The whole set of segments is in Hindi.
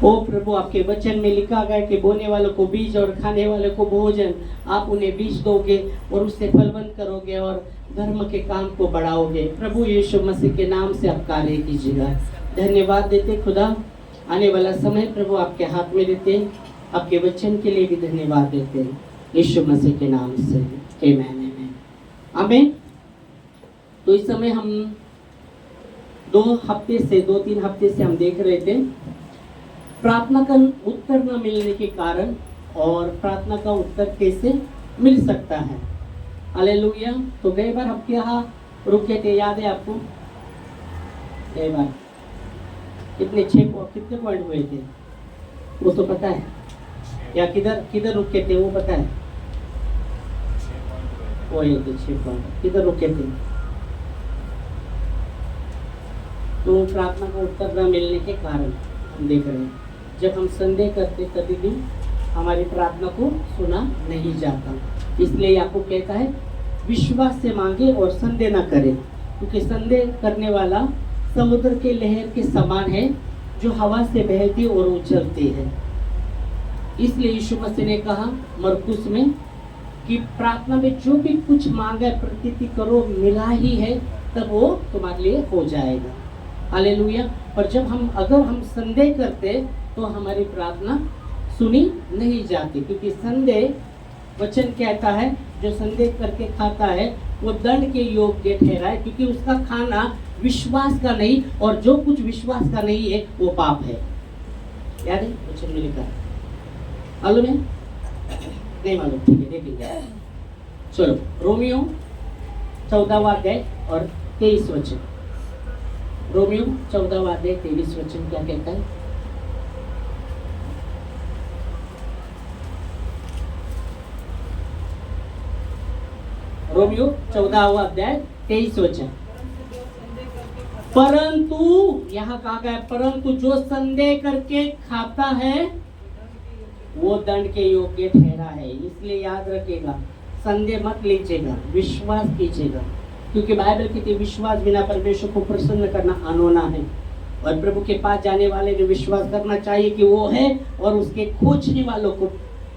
ओ प्रभु, आपके वचन में लिखा गया कि बोने वालों को बीज और खाने वालों को भोजन, आप उन्हें बीज दोगे और उससे फलवंत करोगे और धर्म के काम को बढ़ाओगे। प्रभु यीशु मसीह के नाम से आप कार्य कीजिएगा। धन्यवाद देते खुदा, आने वाला समय प्रभु आपके हाथ में देते, आपके वचन के लिए भी धन्यवाद देते यीशु मसीह के नाम से। आमीन आमीन आमीन। तो इस समय हम 2-3 हफ्ते से हम देख रहे थे प्रार्थना का उत्तर न मिलने के कारण और प्रार्थना का उत्तर कैसे मिल सकता है। हालेलुया। तो गए बार हम यहाँ रुके थे, याद है आपको? गए बार कितने पॉइंट हुए थे वो तो पता है, या किधर रुके थे वो पता है? वो 6 पॉइंट किधर रुके थे? तो प्रार्थना का उत्तर न मिलने के कारण हम देख रहे हैं, जब हम संदेह करते तभी भी हमारी प्रार्थना को सुना नहीं जाता। इसलिए याकूब कहता है विश्वास से मांगे और संदेह न करें, क्योंकि संदेह करने वाला समुद्र के लहर के समान है जो हवा से बहती और उछलती है। इसलिए यीशु मसीह ने कहा मरकुस में कि प्रार्थना में जो भी कुछ मांगा प्रतीति करो, मिला ही है, तब वो तुम्हारे लिए हो जाएगा। हालेलुया। पर जब अगर हम संदेह करते तो हमारी प्रार्थना सुनी नहीं जाती, क्योंकि संदेह वचन कहता है जो संदेह करके खाता है वो दंड के योग्य ठहरा है, क्योंकि उसका खाना विश्वास का नहीं, और जो कुछ विश्वास का नहीं है वो पाप है। याद है वचन में लिखा? मालूम है? नहीं मालूम? ठीक है, देखेंगे। चलो, रोमियो 14वां अध्याय और 23 वचन। रोमियो 14वां अध्याय 23 वचन क्या कहता है? रोमियो 14वां अध्याय 23 वचन। परंतु यहाँ कहा गया, परंतु जो संदेह करके खाता है वो दंड के योग्य ठहरा है। इसलिए याद रखिएगा, संदेह मत लीजिएगा, विश्वास कीजिएगा, क्योंकि बाइबल कहती है विश्वास बिना परमेश्वर को प्रसन्न करना अनहोना है। और प्रभु के पास जाने वाले ने विश्वास करना चाहिए कि वो है, और उसके खोजने वालों को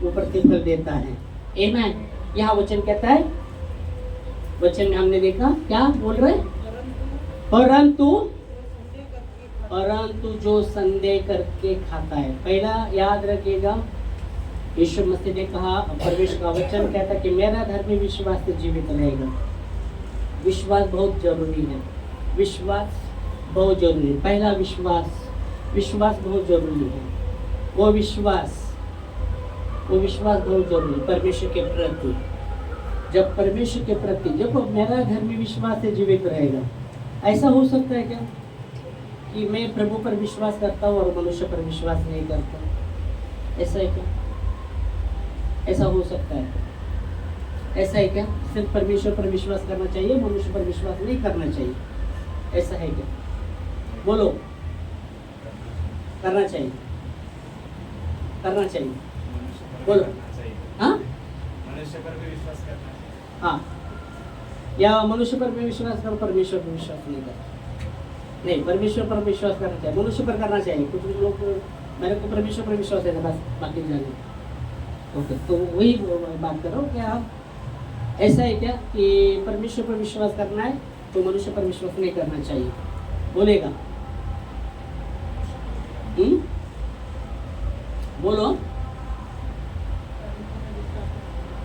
वो प्रतिफल देता है। आमीन। यहाँ वचन कहता है, वचन में हमने देखा क्या बोल रहे? परंतु जो संदेह करके खाता है। पहला याद रखिएगा, यीशु मसीह ने कहा, परमेश्वर का वचन कहता है कि मेरा धर्मी विश्वास से जीवित रहेगा। विश्वास बहुत जरूरी है, विश्वास बहुत जरूरी है। पहला विश्वास बहुत जरूरी है। वो विश्वास बहुत जरूरी है परमेश्वर के प्रति। जब परमेश्वर के प्रति, जब मेरा धर्मी विश्वास से जीवित रहेगा। ऐसा हो सकता है क्या कि मैं प्रभु पर विश्वास करता हूँ और मनुष्य पर विश्वास नहीं करता? ऐसा है क्या? ऐसा हो सकता है? ऐसा है क्या? सिर्फ परमेश्वर पर विश्वास करना चाहिए, मनुष्य पर विश्वास नहीं करना चाहिए? ऐसा है क्या? बोलो। करना चाहिए बोलो। हाँ, मनुष्य पर भी विश्वास करना है। हाँ, या मनुष्य पर भी विश्वास करो, परमेश्वर पर विश्वास नहीं करो। नहीं, परमेश्वर पर विश्वास करना चाहिए, मनुष्य पर करना चाहिए। कुछ लोग मेरे को परमेश्वर पर विश्वास है, बस बाकी जाने। ओके, तो वही बात करो क्या आप? ऐसा है क्या कि परमेश्वर पर विश्वास करना है तो मनुष्य पर विश्वास नहीं करना चाहिए? बोलेगा? बोलो।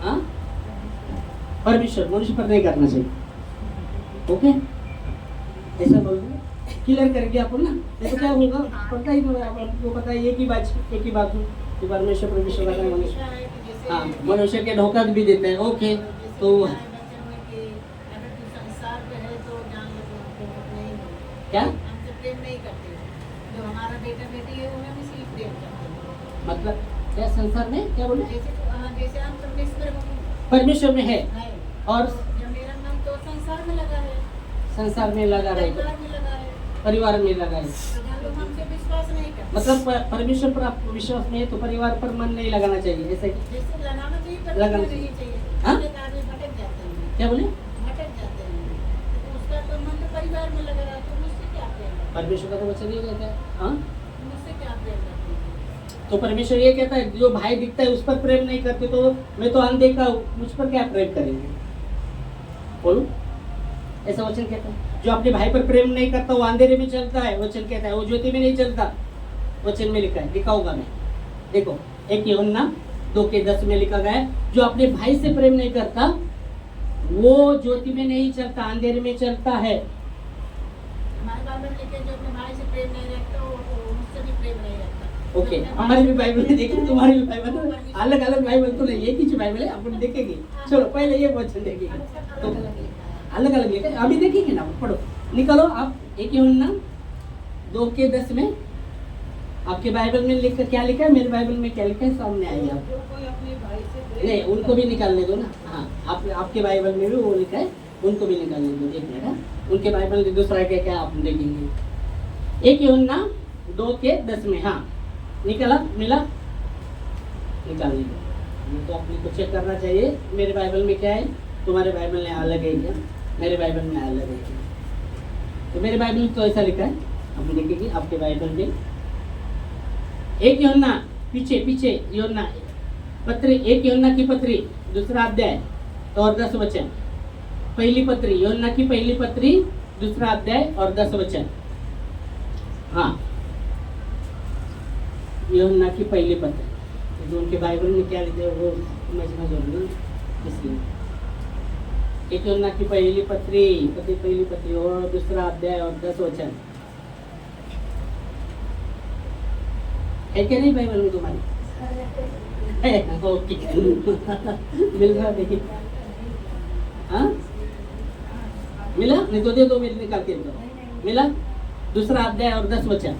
हाँ, परमेश्वर, मनुष्य पर नहीं करना चाहिए। ओके, ऐसा बोल दो, क्लियर करेंगे आप ना। तो क्या होगा पता ही, आपको पता है एक ही बात हो कि परमेश्वर पर विश्वास करना, मनुष्य, हाँ, मनुष्य के धोखा भी देते हैं। ओके, तो क्या मतलब क्या संसार में क्या बोले? परमेश्वर में है और संसार में लगा है, परिवार में लगा है। हमसे विश्वास नहीं करते। मतलब परमेश्वर पर आप विश्वास नहीं है तो परिवार पर मन नहीं लगाना चाहिए, ऐसे जैसे लगाना चाहिए पर लगाना नहीं चाहिए। हाँ? भटक जाते हैं। क्या बोले? भटक जाते हैं, तो उसका तो मन तो परिवार में लगा रहा है, तो मुझसे क्या प्रेम? परमेश्वर का तो वचन नहीं कहता है। हाँ, मुझसे क्या प्रेम रखते हैं? तो परमेश्वर ये कहता है जो भाई दिखता है उस पर प्रेम नहीं करते तो मैं तो अनदेखा हूँ, मुझ पर क्या प्रेम करेंगे? बोलो, ऐसा वचन कहता है। जो अपने भाई पर प्रेम नहीं करता वो अंधेरे में चलता है, वचन कहता है, वो ज्योति में नहीं चलता। वचन में लिखा है, लिखा होगा मैं, देखो 1 यूहन्ना 2:10 में लिखा गया है, जो अपने भाई से प्रेम नहीं करता वो ज्योति में नहीं चलता, अंधेरे में चलता है। हमारे बाइबल लिखे जो अपने भाई से प्रेम नहीं रखता वो मुझसे भी प्रेम नहीं रखता। ओके, हमारी भी बाइबल में देखिए, तुम्हारी भी बाइबल, अलग अलग बाइबल तो नहीं, एक ही बाइबल है, अपन देखेंगे। चलो पहले ये वचन देखेंगे, तो अलग अलग लिखा है, अभी देखेंगे ना, पढ़ो निकलो आप 1 यूहन्ना 2:10 में आपके बाइबल में लिखा, क्या लिखा है? मेरे बाइबल में क्या लिखा है सामने आइए आप। जो कोई अपने भाई से प्रेम नहीं, उनको भी निकालने दो ना। हाँ, आपके बाइबल में भी वो लिखा है, उनको भी निकालने दो, एक मिनट। हाँ? उनके बाइबल में दूसरा क्या क्या आप देखेंगे। 1 यूहन्ना 2:10 में, हाँ निकला, मिला, निकालने दो। ये तो अपने को चेक करना चाहिए मेरे बाइबल में क्या है, तुम्हारे बाइबल में अलग है क्या, मेरे बाइबल में अलग है क्या। तो मेरे बाइबल में तो ऐसा लिखा है, आप देखेंगे आपके बाइबल में 1 यूहन्ना, पीछे यूहन्ना पत्री, 1 यूहन्ना की पत्री, दूसरा अध्याय और 10 वचन। पहली पत्री, यूहन्ना की पहली पत्री, दूसरा अध्याय और 10 वचन। हाँ, यूहन्ना की पहली पत्री, जो उनके बाइबल में क्या लिखा है वो समझना जरूरी है, इसलिए 1 यूहन्ना की पहली पत्री और दूसरा अध्याय और 10 वचन है क्या नहीं बाइबल में तुम्हारी? ओके, मिल रहा देखिए। हाँ, मिला? नहीं तो दे दो, मेरे निकाल के दो। मिला? दूसरा अध्याय और 10 वचन।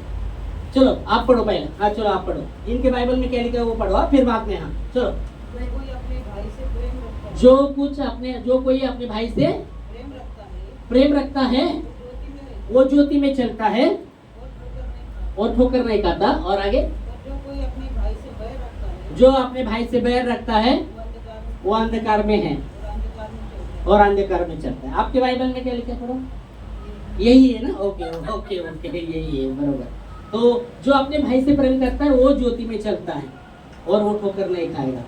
चलो आप पढ़ो पहले। हाँ चलो आप पढ़ो, इनके बाइबल में क्या लिखा है वो पढ़ो, फिर बाद में। हाँ चलो। कोई अपने भाई से प्रेम रखता है, जो कोई अपने भाई से प्रेम रखता है वो ज्योति में चलता है और ठोकर नहीं खाता। और आगे, जो कोई अपने भाई से बैर रखता है जो अपने भाई से बैर रखता है वो अंधकार में है और अंधकार में चलता है। आपके बाइबल में क्या लिखा है पढ़ो? यही है ना? ओके ओके ओके, यही है, बरोबर। तो जो अपने भाई से प्रेम करता है वो ज्योति में चलता है और वो ठोकर नहीं खाएगा।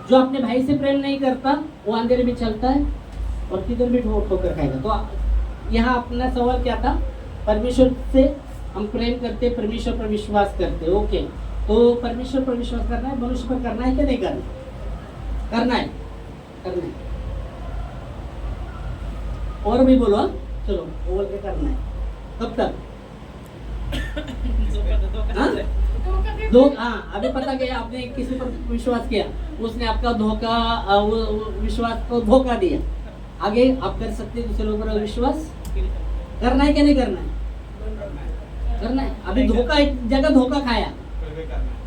जो अपने भाई से प्रेम नहीं करता वो अंधेरे में चलता है और किधर भी ठोकर खाएगा। तो यहाँ अपना सवाल क्या था? परमेश्वर से हम प्रेम करते, परमेश्वर पर विश्वास करते। ओके, तो परमेश्वर पर विश्वास करना है, मनुष्य पर करना है क्या नहीं करना? करना है, करना है। और भी बोलो, चलो बोल के करना है। कब तक? हाँ, अभी पता गया आपने किसी पर विश्वास किया, उसने आपका धोखा, वो विश्वास को धोखा दिया। आगे आप कर सकते हैं दूसरे लोगों पर विश्वास करना है क्या नहीं करना है? करना है। अभी धोखा, एक जगह धोखा खाया,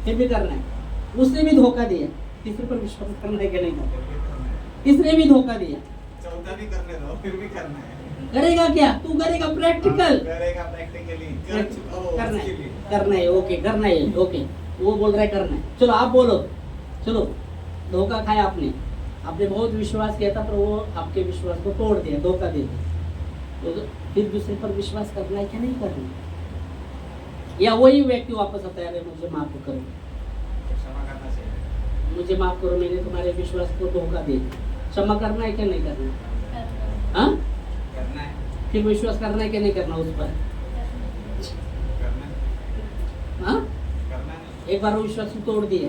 फिर भी करना है। उसने भी धोखा दिया, तीसरे पर विश्वास करना है क्या नहीं करना? तीसरे भी धोखा दिया, चौथा भी करने दो, फिर भी करना है। करेगा क्या? तू करेगा प्रैक्टिकल, करेगा प्रैक्टिकली, करना है, करना है। ओके, करना है। ओके, वो बोल रहा है करना है। चलो आप बोलो। चलो, धोखा खाया आपने बहुत विश्वास किया था पर वो आपके विश्वास को तोड़ दिया, धोखा दे दिया। तो फिर दूसरे पर विश्वास करना है क्या नहीं करना? या वही व्यक्ति वापस आता है, अरे मुझे माफ करो, क्षमा करना चाहिए, मुझे माफ करो, मैंने तुम्हारे विश्वास को धोखा दे दिया। क्षमा करना है क्या नहीं करना? हाँ, करना है, फिर विश्वास करना है क्या नहीं करना उस पर? करना है, हाँ, करना है। एक बार वो विश्वास को तोड़ दिया,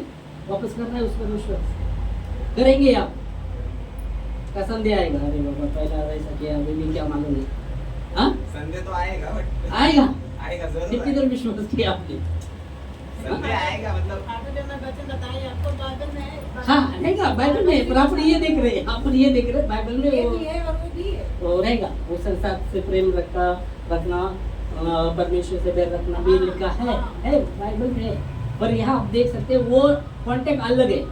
वापस करना है उस पर विश्वास। करेंगे आप? कसम दे आएगा, अरे बाबा पहला वैसा किया, अभी भी क्या मालूम नहीं। हाँ, संडे तो आएगा, बट आएगा, आएगा जरूर कितनी देर विश्वास किया आपने? संडे आएगा, मतलब आपको जब मैं वचन बताई आपको बाइबल में है। हाँ रहेगा बाइबल में, पर आप ये देख रहे हैं, आप ये देख रहे हैं बाइबल में ये वो भी है और वो भी है। वो रहेगा, वो संसार से प्रेम रखना, परमेश्वर से बैर रखना भी लिखा है बाइबल में है। पर यहाँ आप देख सकते हैं वो कॉन्टेक्ट अलग है,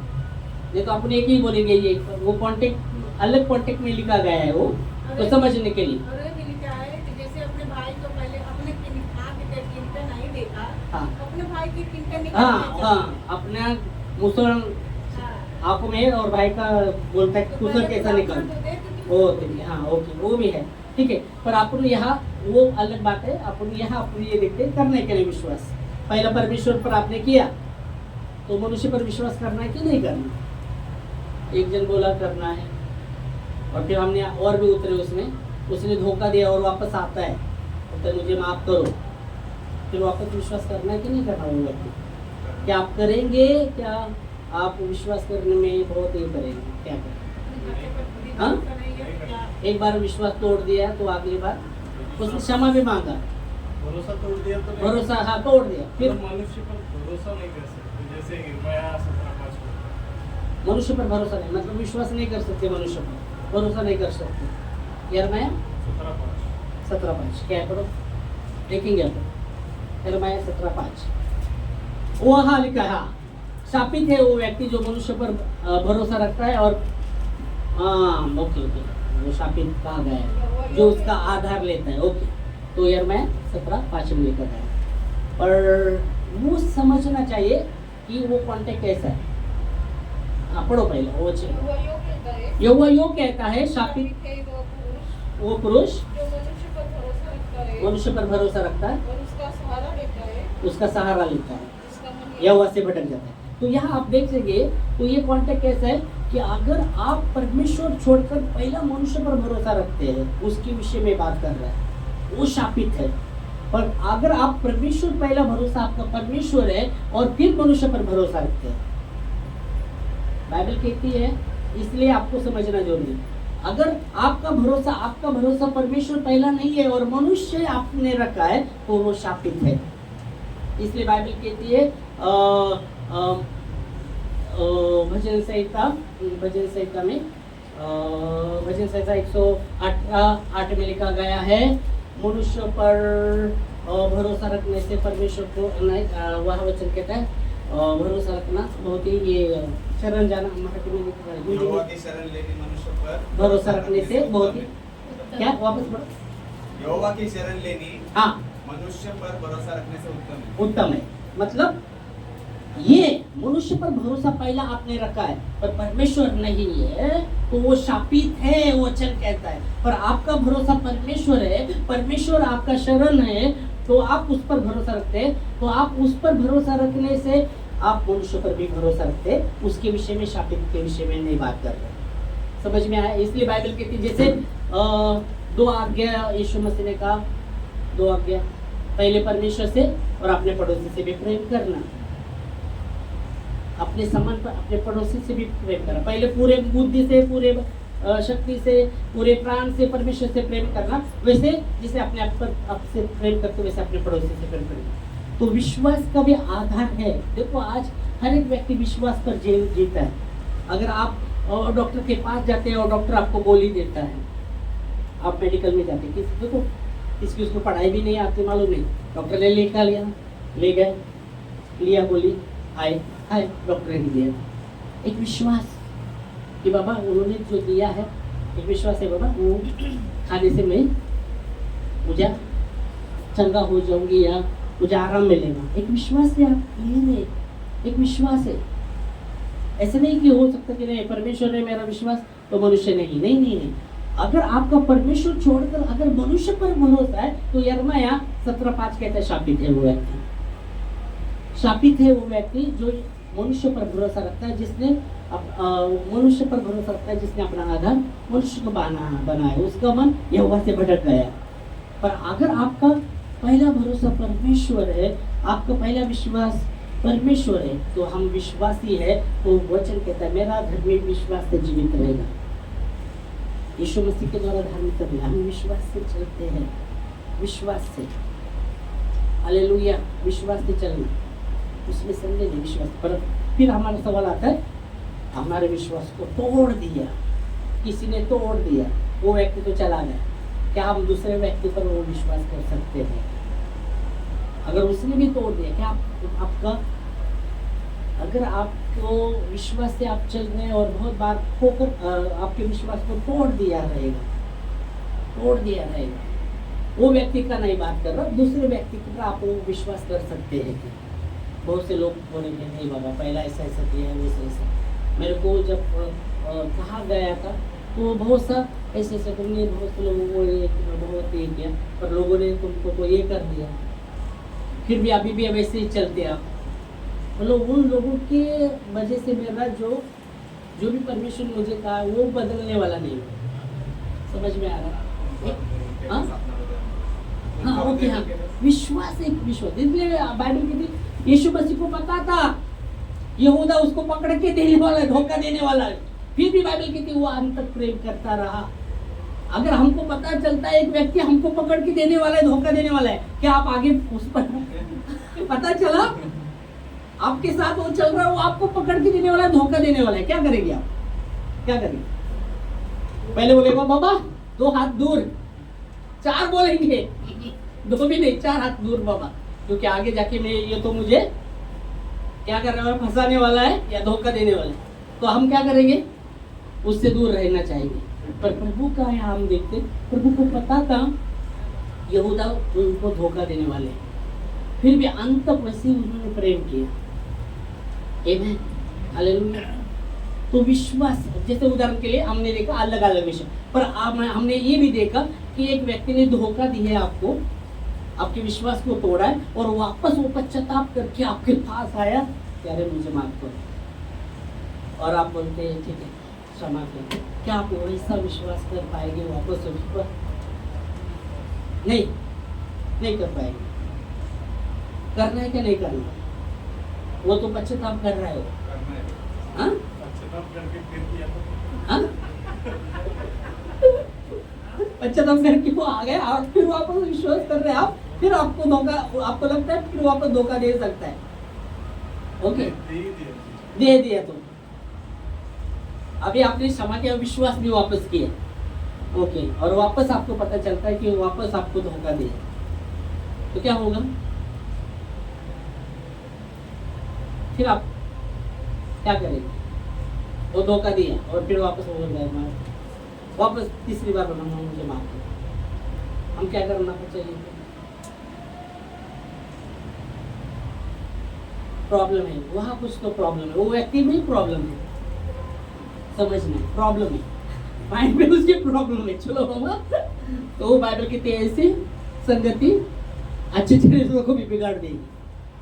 नहीं तो अपने एक ही बोलेंगे ये, वो कॉन्टेक्ट अलग कॉन्टेक्ट में लिखा गया है वो, तो समझने के लिए। और ये भी लिखा है कि जैसे अपने भाई को पहले अपने आँख के किनका नहीं देखा, हाँ अपने भाई की किनका नहीं हाँ, अपना मुसल आंखों में और भाई का बोलता है कुसर कैसा निकल, वो हाँ ओके, वो भी है, ठीक है। पर अपन यहाँ वो अलग बात है, अपन यहाँ अपन ये देखते हैं करने के लिए विश्वास। पहला परमेश्वर पर आपने किया, तो मनुष्य पर विश्वास करना है कि नहीं करना? एक जन बोला करना है, और फिर हमने और भी उतरे उसमें, उसने धोखा दिया और वापस आता है तो मुझे माफ करो, फिर वापस विश्वास करना है कि नहीं करना? वो व्यक्ति क्या आप करेंगे? क्या आप विश्वास करने में बहुत ये करेंगे? क्या करेंगे? हाँ? एक बार विश्वास तोड़ दिया तो अगली बार उसने क्षमा भी मांगा, भरोसा तोड़ दिया तो नहीं। भरोसा हाँ तोड़ दिया, फिर तो मनुष्य पर भरोसा नहीं कर सकते, जैसे यिर्मयाह 17:5 में। मनुष्य पर भरोसा नहीं, मतलब विश्वास नहीं कर सकते, मनुष्य पर भरोसा नहीं कर सकते। यिर्मयाह 17:5 17:5 क्या है? पढ़ो, देखेंगे आप। यिर्मयाह 17:5 वहाँ लिखा है, हाँ, शापित है वो व्यक्ति जो मनुष्य पर भरोसा रखता है और ओके वो शापित कहा गया है जो उसका आधार लेता है। ओके, तो यिर्मयाह 17:5 में लिखा गया है। और वो समझना चाहिए कि वो कॉन्टेक्ट कैसा है। हाँ पढ़ो पहले वो यहोवा यो कहता है शापित वो पुरुष मनुष्य पर भरोसा रखता है, उसका सहारा लेता है, यहोवा से भटक जाता है। तो यहाँ आप देख सकेंगे तो ये कॉन्टेक्ट कैसा है कि अगर आप परमेश्वर छोड़कर पहला मनुष्य पर भरोसा रखते हैं, उसके विषय में बात कर रहा है, वो शापित है। पर अगर आप परमेश्वर पहला भरोसा आपका परमेश्वर है और फिर मनुष्य पर भरोसा रखते हैं, बाइबल कहती है, इसलिए आपको समझना जरूरी है। अगर आपका भरोसा परमेश्वर पहला नहीं है और मनुष्य आपने रखा है तो वो शापित है। इसलिए बाइबल कहती है भजन संहिता में भजन संहिता 118 में लिखा गया है, मनुष्य पर भरोसा रखने से परमेश्वर को वह वचन कहता है भरोसा रखना बहुत ही ये शरण जाना, मराठी में लिखा है यहोवा की शरण लेनी मनुष्य पर भरोसा रखने से बहुत ही क्या वापस पढ़ो, यहोवा की शरण लेनी हाँ मनुष्य पर भरोसा रखने से उत्तम है। मतलब ये मनुष्य पर भरोसा पहला आपने रखा है पर परमेश्वर नहीं है तो वो शापित है, वो वचन कहता है। पर आपका भरोसा परमेश्वर है, परमेश्वर आपका शरण है, तो आप उस पर भरोसा रखते हैं, तो आप उस पर भरोसा रखने से आप मनुष्य पर भी भरोसा रखते हैं, उसके विषय में शापित के विषय में नहीं बात कर रहे। समझ में आया? इसलिए बाइबल कहती है जैसे 2 आज्ञा यीशु मसीह ने कहा, 2 आज्ञा, पहले परमेश्वर से और अपने पड़ोसी से भी प्रेम करना, अपने संबंध पर अपने पड़ोसी से भी प्रेम करना, पहले पूरे बुद्धि से, पूरे शक्ति से, पूरे प्राण से परमेश्वर से प्रेम करना, वैसे जिसे अपने आप पर आपसे प्रेम करते वैसे अपने पड़ोसी से प्रेम करना। तो विश्वास का भी आधार है। देखो आज हर एक व्यक्ति विश्वास पर जीता है। अगर आप डॉक्टर के पास जाते हैं और डॉक्टर आपको गोली देता है, आप मेडिकल में जाते हैं, देखो इसकी उसको पढ़ाई भी नहीं आती, मालूम नहीं, डॉक्टर ने लिखा लिया, ले गए, लिया गोली, आए डॉक्टर ने दिया, एक विश्वास कि बाबा उन्होंने जो दिया है, एक विश्वास है बाबा वो खाने से मैं मुझे चंगा हो जाऊंगी या मुझे आराम मिलेगा, एक विश्वास है। आप ले रहे, एक विश्वास है। ऐसे नहीं कि हो सकता कि नहीं परमेश्वर है मेरा विश्वास तो मनुष्य नहीं। अगर आपका परमेश्वर छोड़कर अगर मनुष्य पर भरोसा है तो यिर्मयाह 17:5 कहता है शापित है वो व्यक्ति, शापित है वो व्यक्ति जो मनुष्य पर भरोसा रखता है, जिसने मनुष्य पर भरोसा रखता है, जिसने अपना आधार मनुष्य को बनाया, उसका मन यहोवा से भटक गया। पर अगर आपका पहला भरोसा परमेश्वर है, आपका पहला विश्वास परमेश्वर है, तो हम विश्वासी है, तो वचन कहता है मेरा धर्मी विश्वास से जीवित रहेगा। यीशु मसीह के द्वारा धार्मिक हम विश्वास से चलते हैं, विश्वास से, हालेलुया, विश्वास से चलना, उसमें संदेह नहीं, विश्वास। पर फिर हमारा सवाल आता है, हमारे विश्वास को तोड़ दिया, किसी ने तोड़ दिया, वो व्यक्ति तो चला गया, क्या हम दूसरे व्यक्ति पर वो विश्वास कर सकते हैं? अगर उसने भी तोड़ दिया, क्या आपका अगर आपको विश्वास से आप चल रहे हैं और बहुत बार खोकर आपके विश्वास को तोड़ दिया रहेगा, वो व्यक्ति का नहीं बात कर रहा, दूसरे व्यक्ति पर आप वो विश्वास कर सकते हैं। बहुत से लोग बोलेंगे नहीं बाबा पहला ऐसा किया है, वैसा ऐसा। मेरे को जब कहा गया था तो बहुत सा ऐसे तुमने बहुत से लोगों को बहुत ये किया, पर लोगों ने तुमको तो ये कर दिया, फिर भी अभी भी वैसे ही चलते आप। मतलब उन लोगों के वजह से मेरा जो भी परमेश्वर ने मुझे कहा वो बदलने वाला नहीं है। समझ में आ रहा है? उनके हाँ? साथ ना बदलना। हाँ, उनका ओके, हाँ, उद्देश्य क्या? विश्वास एक विश्वास, इसलिए बाइबल कहती यीशु मसीह को पता था यहूदा उसको पकड़ के देने वाला है, धोखा देने वाला है, फिर भी बाइबल कहती वो अंत तक प्रेम करता रहा। अगर हमको पता चलता है एक व्यक्ति हमको पकड़ के देने वाला है, धोखा देने वाला है, क्या आप आगे उस पर पता चला आपके साथ वो चल रहा है, वो आपको पकड़ के देने वाला है, धोखा देने वाला है, क्या करेंगे आप? क्या करेंगे? पहले बोलेगा बाबा 2 हाथ दूर, 4 बोलेंगे, 2 भी नहीं 4 हाथ दूर बाबा, क्योंकि आगे जाके मैं ये तो मुझे क्या कर रहा है, फंसाने वाला है या धोखा देने वाला है, तो हम क्या करेंगे? उससे दूर रहना चाहिए। पर प्रभु का यहाँ हम देखते, प्रभु को पता था यहूदा उनको धोखा देने वाले हैं, फिर भी अंत तक वैसे ही उन्होंने प्रेम किया। आमीन, हालेलुया। तो विश्वास, जैसे उदाहरण के लिए हमने देखा अलग अलग विषय, पर हमने ये भी देखा कि एक व्यक्ति ने धोखा दी है आपको, आपके विश्वास को तोड़ा है, और वापस वो पश्चाताप करके आपके पास आया कि अरे मुझे माफ करो, और आप बोलते हैं ठीक है क्षमा कर। क्या आप वैसा विश्वास कर पाएंगे वापस उस पर? नहीं कर पाएंगे। करना है क्या नहीं करना? वो तो पश्चाताप कर रहा है। करना है। हाँ? पश्चाताप करके फिर किया तो हाँ? पश्चाताप करके वो आ गए और फिर वापस विश्वास कर रहे हैं आप, फिर आपको धोखा, आपको लगता है फिर वापस धोखा दे सकता है। ओके, दे ही दिया। दे दिया तो अभी आपने क्षमा किया, विश्वास भी वापस किया, ओके, और वापस आपको पता चलता है कि वापस आपको धोखा दिया, तो क्या होगा? फिर आप क्या करेंगे? वो धोखा दिया और फिर वापस हो गया, वापस तीसरी बार बनाना मुझे माफ करो, हम क्या करना चाहिए? प्रॉब्लम है वहाँ, कुछ तो प्रॉब्लम है, वो व्यक्ति में प्रॉब्लम है, समझना प्रॉब्लम है, माइंड में उसकी प्रॉब्लम है। चलो बाबा, तो वो बाइबल की ऐसी संगति अच्छे चरित्रों को भी बिगाड़ देगी।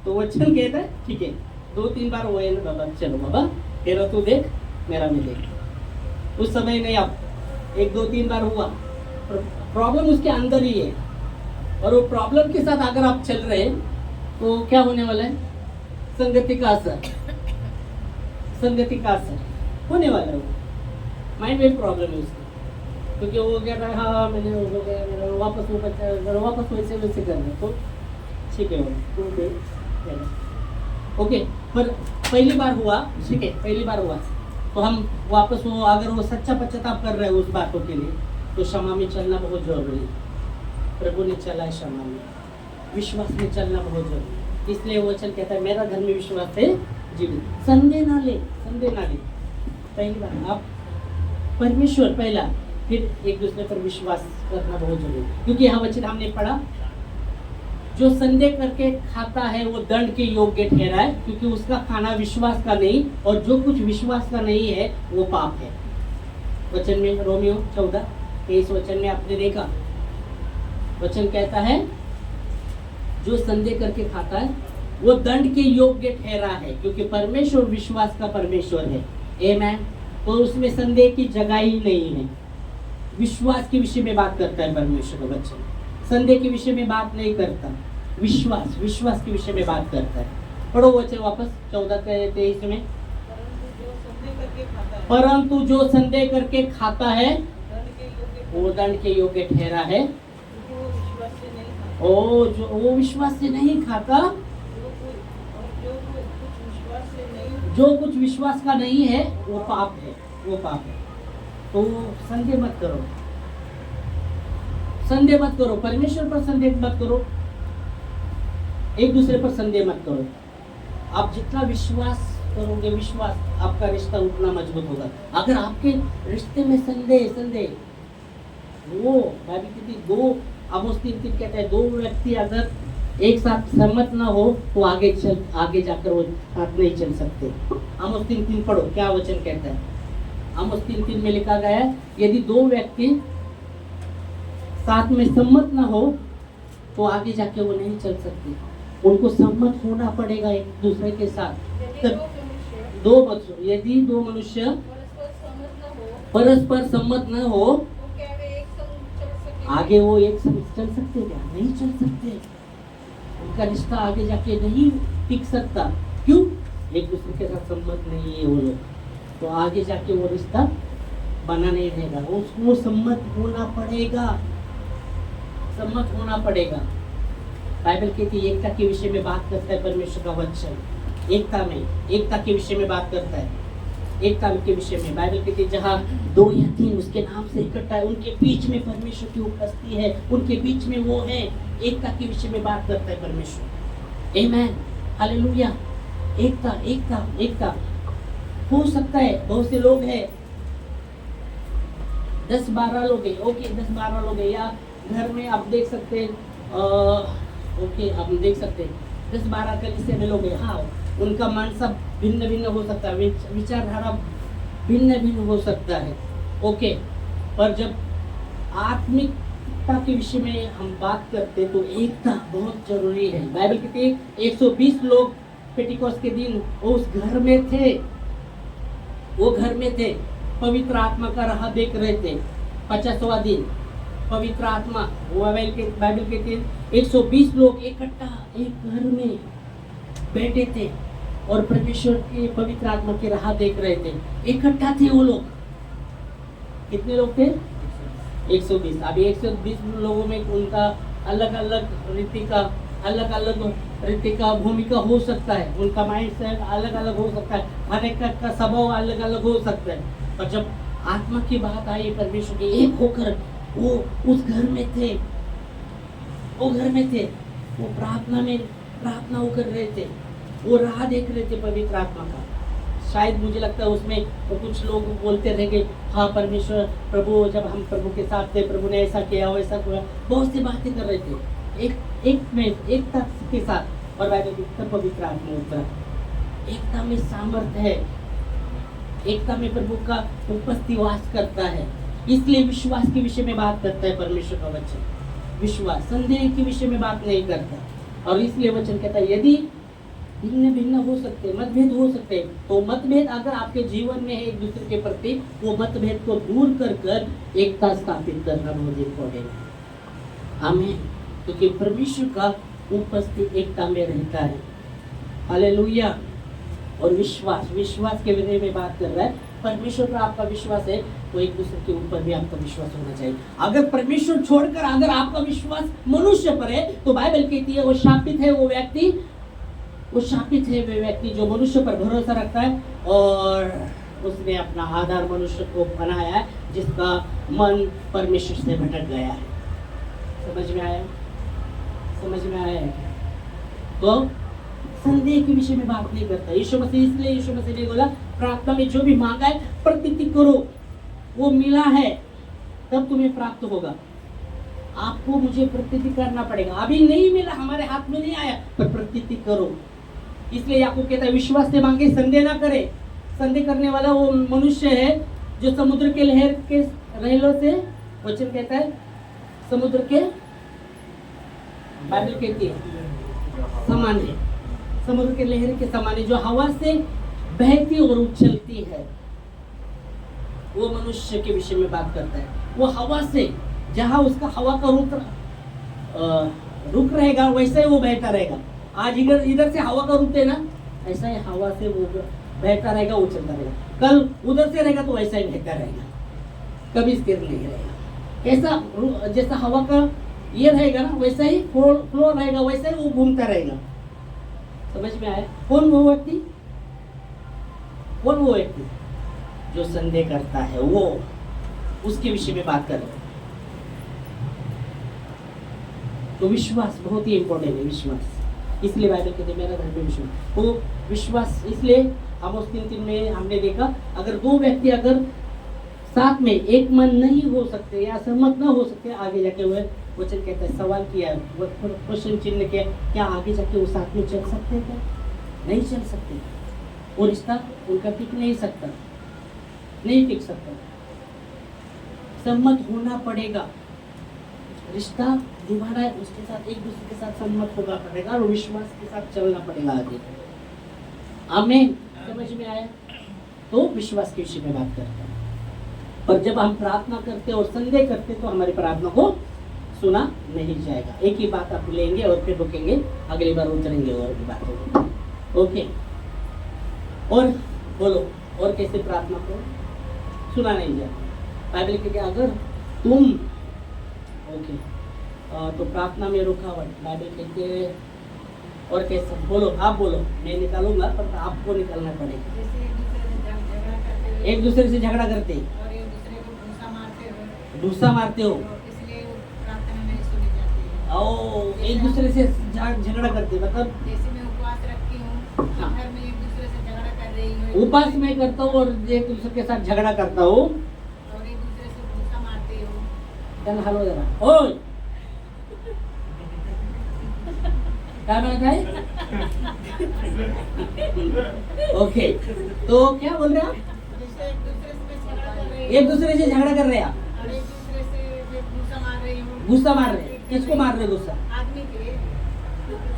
तो वचन कहता है ठीक है 2-3 बार हुए ना बाबा, चलो बाबा तेरा तू देख मेरा मैं देख। उस समय नहीं, आप 1-2-3 बार हुआ, प्रॉब्लम उसके अंदर ही है, और वो प्रॉब्लम के साथ अगर आप चल रहे हैं तो क्या होने वाला है? संगति का असर, संगति का असर होने वाला है। वो माइंड में प्रॉब्लम है उसका, क्योंकि वो कह रहा है हाँ मैंने हो गया मेरा, वापस वो बच्चा वापस वैसे वैसे करना, तो ठीक है वो ओके। पर पहली बार हुआ, ठीक है पहली बार हुआ, तो हम वापस वो, अगर वो सच्चा पश्चाताप कर रहे हैं उस बातों के लिए, तो क्षमा में चलना बहुत जरूरी है। प्रभु ने चला है क्षमा में, विश्वास में चलना बहुत जरूरी है। इसलिए वो वचन कहता है मेरा घर में विश्वास है जीवित, संदेह ना ले, संदेह ना ले। पहली बार आप परमेश्वर पहला, फिर एक दूसरे पर विश्वास करना बहुत जरूरी है, क्योंकि यहाँ वचन हमने पढ़ा जो संदेह करके खाता है वो दंड के योग्य ठहरा है, क्योंकि उसका खाना विश्वास का नहीं, और जो कुछ विश्वास का नहीं है वो पाप है। वचन में रोमियो 14:23 वचन में आपने देखा, वचन कहता है जो संदेह करके खाता है वो दंड के योग्य ठहरा है, क्योंकि परमेश्वर विश्वास का परमेश्वर है। आमीन। तो उसमें संदेह की जगह ही नहीं है। विश्वास के विषय में बात करता है परमेश्वर का वचन, संदेह के विषय में बात नहीं करता, विश्वास के विषय में बात करता है। पढ़ो वचन वापस 14:23 में, परंतु जो संदेह करके खाता है वो दंड के योग्य ठहरा है, ओ जो वो विश्वास से नहीं खाता, जो कुछ विश्वास का नहीं है वो पाप है, वो पाप है। तो संदेह मत करो, संदेह मत करो, परमेश्वर पर संदेह मत करो, एक दूसरे पर संदेह मत करो। आप जितना विश्वास करोगे, विश्वास आपका रिश्ता उतना मजबूत होगा। अगर आपके रिश्ते में संदेह वो बाइबल कहती दो, आमोस 3:3 कहता है 2 व्यक्ति अगर एक साथ सहमत ना हो तो आगे जाकर वो साथ नहीं चल सकते। आमोस 3:3 पढ़ो, क्या वचन कहता है? आमोस 3:3 में लिखा गया है यदि 2 व्यक्ति साथ में सम्मत ना हो तो आगे जाके वो नहीं चल सकते। उनको सम्मत होना पड़ेगा एक दूसरे के साथ। यदि तब यदि दो मनुष्य परस्पर सहमत न हो परस्पर सम्मत न हो तो क्या वे एक संग चल सकेंगे? आगे वो एक संग चल सकते क्या? नहीं चल सकते। उनका रिश्ता आगे जाके नहीं टिक सकता। क्यों? एक दूसरे के साथ सम्मत नहीं है वो लोग, तो आगे जाके वो रिश्ता बना नहीं रहेगा। उसको सम्मत होना पड़ेगा, सम्मत होना पड़ेगा। बाइबल कहती है एकता के विषय में बात करता है परमेश्वर का वचन, एकता के विषय में बात करता है। एकता के विषय में बाइबल कहती है जहाँ 2 या 3 उसके नाम से इकट्ठा है, उनके बीच में परमेश्वर की उपस्थिति है, उनके बीच में वो है। एकता के विषय में बात करता है परमेश्वर। आमेन, हालेलुया। एकता एकता एकता हो सकता है। बहुत से लोग हैं, 10-12 लोग हैं, ओके 10-12 लोग हैं, या घर में आप देख सकते हैं, ओके आप देख सकते हैं 10-12 कलीसिया में लोग हैं। हाँ, उनका मन सब भिन्न भिन्न हो सकता है, विचारधारा भिन्न भिन्न हो सकता है, ओके। पर जब आत्मिकता के विषय में हम बात करते तो एकता बहुत जरूरी है। बाइबल कहती है 120 लोग पेटिकोस के दिन उस घर में थे, वो घर में थे, पवित्र आत्मा का राह देख रहे थे। 50वां दिन पवित्र आत्मा, बाइबल कहती है 120 लोग इकट्ठा एक घर में बैठे थे और परमेश्वर के पवित्र आत्मा की राह देख रहे थे। इकट्ठा थे वो लोग। कितने लोग थे? 120। अभी 120 लोगों में उनका अलग अलग रीति का भूमिका हो सकता है, उनका माइंड सेट अलग अलग हो सकता है, हर एक का स्वभाव अलग अलग हो सकता है। पर जब आत्मा की बात आई परमेश्वर के एक होकर वो उस घर में थे, वो प्रार्थना वो कर रहे थे, वो राह देख रहे थे पवित्र आत्मा का। शायद मुझे लगता है उसमें तो कुछ लोग बोलते रहे कि हाँ परमेश्वर प्रभु, जब हम प्रभु के साथ थे प्रभु ने ऐसा किया वैसा किया, बहुत सी बातें कर रहे थे एकता के साथ। और बाइबल की पवित्र आत्मा उतरा। एकता में सामर्थ्य है, एकता में प्रभु का उपस्थिति वास करता है। इसलिए विश्वास के विषय में बात करता है परमेश्वर का वचन। विश्वास संदेह के विषय में बात नहीं करता। और इसलिए वचन कहता है यदि भिन्न भिन्न हो सकते, मतभेद हो सकते, तो मतभेद अगर आपके जीवन में है एक दूसरे के प्रति, वो मतभेद को दूर कर एकता स्थापित करना बहुत इम्पोर्टेंट है। आमीन। क्योंकि परमेश्वर का उपस्थिति एकता में रहता है। हालेलुया। और विश्वास के विषय में बात कर रहा है। परमेश्वर पर आपका विश्वास है तो एक दूसरे के ऊपर भी आपका विश्वास होना चाहिए। अगर परमेश्वर छोड़कर अगर आपका विश्वास मनुष्य पर है तो बाइबल कहती है वो शापित है वो व्यक्ति जो मनुष्य पर भरोसा रखता है और उसने अपना आधार मनुष्य को बनाया है, जिसका मन परमेश्वर से भटक गया है। समझ में आया है? तो संदेह के विषय में बात नहीं करता यीशु मसीह ने बोला प्रार्थना में जो भी मांगा है प्रतिति करो, वो मिला है तब तुम्हें प्राप्त होगा। आपको मुझे प्रतिति करना पड़ेगा। अभी नहीं मिला, हमारे हाथ में नहीं आया, पर प्रतिति करो। इसलिए याकूब कहता है विश्वास से मांगे, संदेह ना करे। संदेह करने वाला वो मनुष्य है जो समुद्र के लहर के रहलों से, वचन कहता है समुद्र के, बाइबल कहती है समान है, समुद्र के लहर के समान है, जो हवा से बहती और उछलती है। वो मनुष्य के विषय में बात करता है। वो हवा से, जहाँ उसका हवा का रुक रहेगा वैसे ही वो बहता रहेगा। आज इधर से हवा का रुकते ना, ऐसा ही हवा से वो बहता रहेगा, उछलता रहेगा। कल उधर से रहेगा तो वैसा ही बहता रहेगा, कभी स्थिर नहीं रहेगा। ऐसा जैसा हवा का ये रहेगा ना, वैसा ही फ्लो रहेगा, वैसा ही वो घूमता रहेगा। समझ में आया? कौन वो व्यक्ति जो संदेह करता है, वो उसके विषय में बात कर रहे हैं। तो विश्वास बहुत ही इंपॉर्टेंट है। विश्वास, इसलिए बाइबल कहते हैं मेरा धर्म विश्वास। तो विश्वास, इसलिए आमोस 3:3 में हमने देखा अगर दो व्यक्ति अगर साथ में एक मन नहीं हो सकते या सहमत ना हो सकते, आगे जाके वह वचन कहता है, सवाल किया, क्वेश्चन चिन्ह किया, क्या आगे जाके वो साथ में चल सकते हैं? क्या नहीं चल सकते? वो रिश्ता उनका टिक नहीं सकता, नहीं टिक सकता। सहमत होना पड़ेगा। रिश्ता निभाना है, उसके साथ एक दूसरे के साथ सम्मत होगा पड़ेगा और विश्वास के साथ चलना पड़ेगा आगे। आमीन। समझ में आया? तो विश्वास के विषय में बात करते हैं। पर जब हम प्रार्थना करते और संदेह करते तो हमारी प्रार्थना को सुना नहीं जाएगा। एक ही बात आप लेंगे और फिर रुकेंगे, अगली बार उतरेंगे और भी बात होगी। ओके, और बोलो, और कैसे प्रार्थना को सुना नहीं जाएगा? बाइबल कहती है अगर तुम ओके तो प्रार्थना में रुकावट, बाइबल कहती है और कैसे? बोलो, आप बोलो, मैं निकालूंगा पर आपको निकालना पड़ेगा। जैसे एक दूसरे से झगड़ा करते और एक दूसरे को घूसा मारते हो, गुस्सा मारते हो, तो इसलिए वो प्रार्थना नहीं सुनी जाती है। और एक दूसरे से झगड़ा करते, मतलब जैसे मैं उपवास रखती हूँ, हाँ। घर में एक दूसरे से झगड़ा कर रही हूँ, उपास में करता हूँ और एक दूसरे के साथ झगड़ा करता हूँ, और एक दूसरे से घूसा मारती हूँ, चल हलो जरा, ओए क्या बात है? ओके, तो क्या बोल रहे हैं आप? जैसे एक दूसरे से मैं झगड़ा कर रही हूँ, एक दूसरे से झगड़ा कर रहे हैं आप, और एक दूसरे से मैं घूसा मार रही हूँ। गुस्सा मार रहे हैं, किसको मार रहे हैं गुस्सा? आदमी के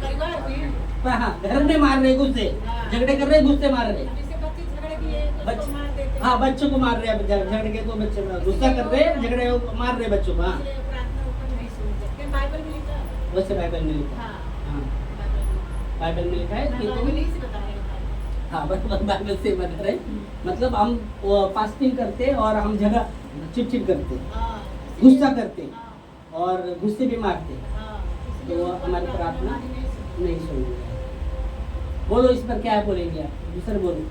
परिवार में। हाँ, घर में मार रहे हैं गुस्से, झगड़े कर रहे हैं, गुस्से मार रहे हैं। जैसे बच्चे झगड़े किए तो उसको बच्चे- मार देते हैं। हाँ, बच्चों को मार रहे हैं, झगड़ के तो बच्चे गुस्सा कर रहे हैं, झगड़े मार रहे हैं बच्चों को। हाँ, इसलिए प्रार्थना ऊपर नहीं सुनी जाती। बाइबल में लिखा है। वैसे बाइबल में लिखा है। हाँ, हाँ, बाइबल में। बाइबल में लिखा है कि बाइबल तुम ही से बता रहे हैं बाइबल। हाँ बाइबल से बता रहे, मतलब हम फास्टिंग करते और हम झगड़ा चिड़चिड़ करते, हाँ, गुस्सा करते हाँ, और गुस्से भी मारते, हाँ, इसलिए तो ऊपर हमारी प्रार्थना हमारी नहीं सुनी। नहीं सुनेंगे। बोलो इस पर क्या है, बोलेंगे आप? दूसरा बोलो,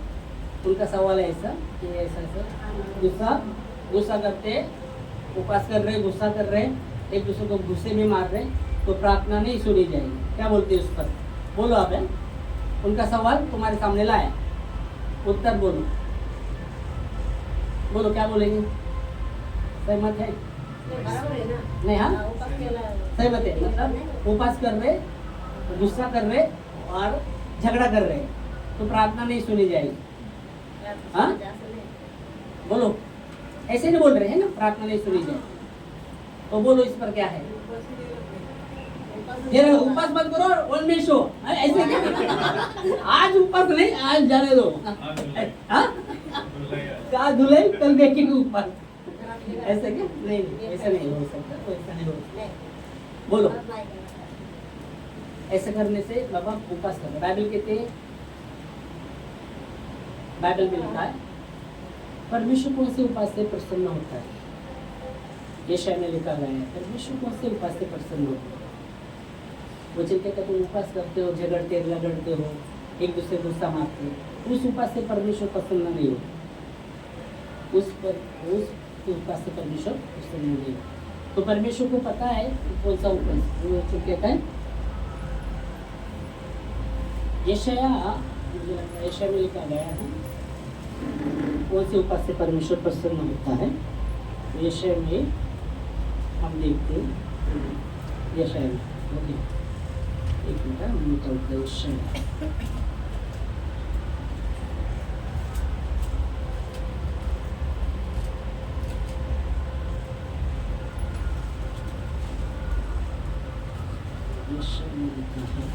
उनका सवाल है ऐसा कि ऐसा गुस्सा करते, उपवास कर रहे, गुस्सा कर रहे, एक दूसरे को गुस्से में मार रहे, तो प्रार्थना नहीं सुनी जाएगी। क्या बोलते हैं उस पर? बोलो आप। है उनका सवाल तुम्हारे सामने लाया, उत्तर बोलो, बोलो क्या बोलेंगे? सहमत है? बराबर है ना? नहीं? हाँ, ऊपर केला है। सहमत है, मतलब उपवास कर रहे, गुस्सा कर रहे और झगड़ा कर रहे, तो प्रार्थना नहीं सुनी जाएगी। हाँ? बोलो, ऐसे नहीं बोल रहे हैं ना, प्रार्थना नहीं सुनी जाए, तो बोलो इस पर क्या है? फिर उपवास मत करो और नहीं सो, ऐसे क्या? आज उपवास नहीं, आज जाने दो। हाँ, क्या धुलाई कल देखेंगे उपवास, ऐसे क्या? नहीं, ऐसा नहीं हो सकता, ऐसा नहीं हो सकता। बोलो, ऐसा करने से बाबा उपवास कर, बाइबल कहते हैं, बाइबल में लिखा है परमेश्वर कौन से उपास से प्रसन्न होता है। यशाया में लिखा गया है परमेश्वर कौन से उपास से प्रसन्न होता है। वो कहते हैं तुम उपास करते हो, झगड़ते रगड़ते हो, एक दूसरे को गुस्सा मारते हो, उस उपास से परमेश्वर प्रसन्न नहीं हो, उस उपास से परमेश्वर प्रसन्न नहीं हो। तो परमेश्वर को पता है कौन सा उपास, वो कहता है यशाया, मुझे लगता है यशाया में लिखा गया है कौन से उपास से परमेश्वर प्रसन्न होता है। यशाया में हम देखते हैं, यशाया में ओके, एक मिनट हम निकलते हैं यशाया। यशाया में लिखा है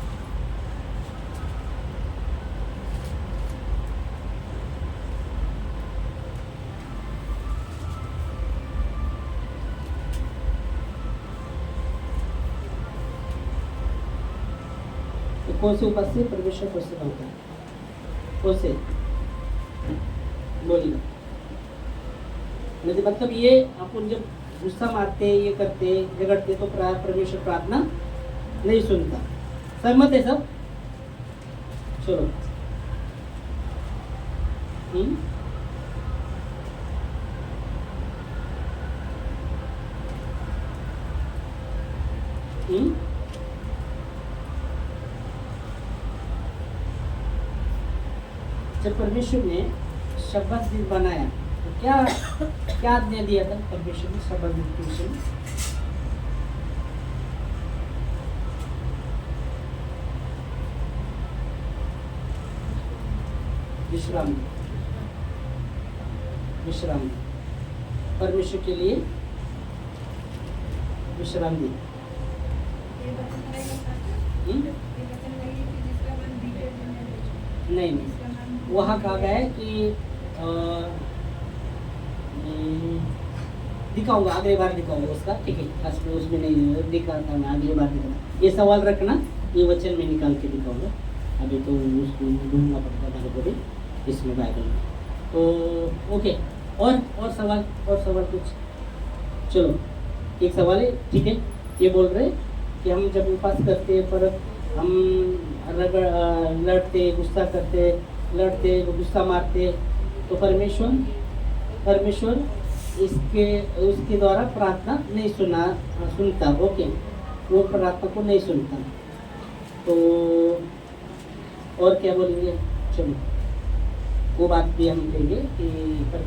कौन से उपास से परमेश्वर प्रसन्न होता है, कौन से बोलिए। मतलब ये अपन जब गुस्सा मारते, ये करते, झगड़ते, तो परमेश्वर प्रार्थना नहीं सुनता। सहमत है सब? चलो जब परमेश्वर ने शब्बत दिन बनाया तो क्या क्या आज्ञा दिया था परमेश्वर ने शब्बत दिन के विषय में? विश्राम, विश्राम परमेश्वर के लिए विश्राम दी। ये वचन रहेगा पास्टर? हम्म? ये वचन वही है कि जिसका मन भीतर जिंदा नहीं नहीं, जिसका मन वहाँ कहा गया है कि दिखाऊंगा, अगली बार दिखाऊंगा उसका, ठीक है। फर्स्ट में उसमें नहीं दिखा था, मैं अगली बार दिखाऊंगा। ये सवाल रखना, ये वचन में निकाल के दिखाऊंगा। अभी तो उसको ढूंढना पड़ता मेरे को भी इसमें बाइबल में। तो ओके, और सवाल कुछ? चलो, एक सवाल है, ठीक है। ये बोल रहे कि हम जब उपवास करते हैं पर हम लड़ते, गुस्सा करते, गुस्सा मारते, तो परमेश्वर उसके द्वारा प्रार्थना नहीं सुनता। ओके, वो प्रार्थना को नहीं सुनता। तो और क्या बोलेंगे? चलो, वो बात भी हम कहेंगे कि परमेश्वर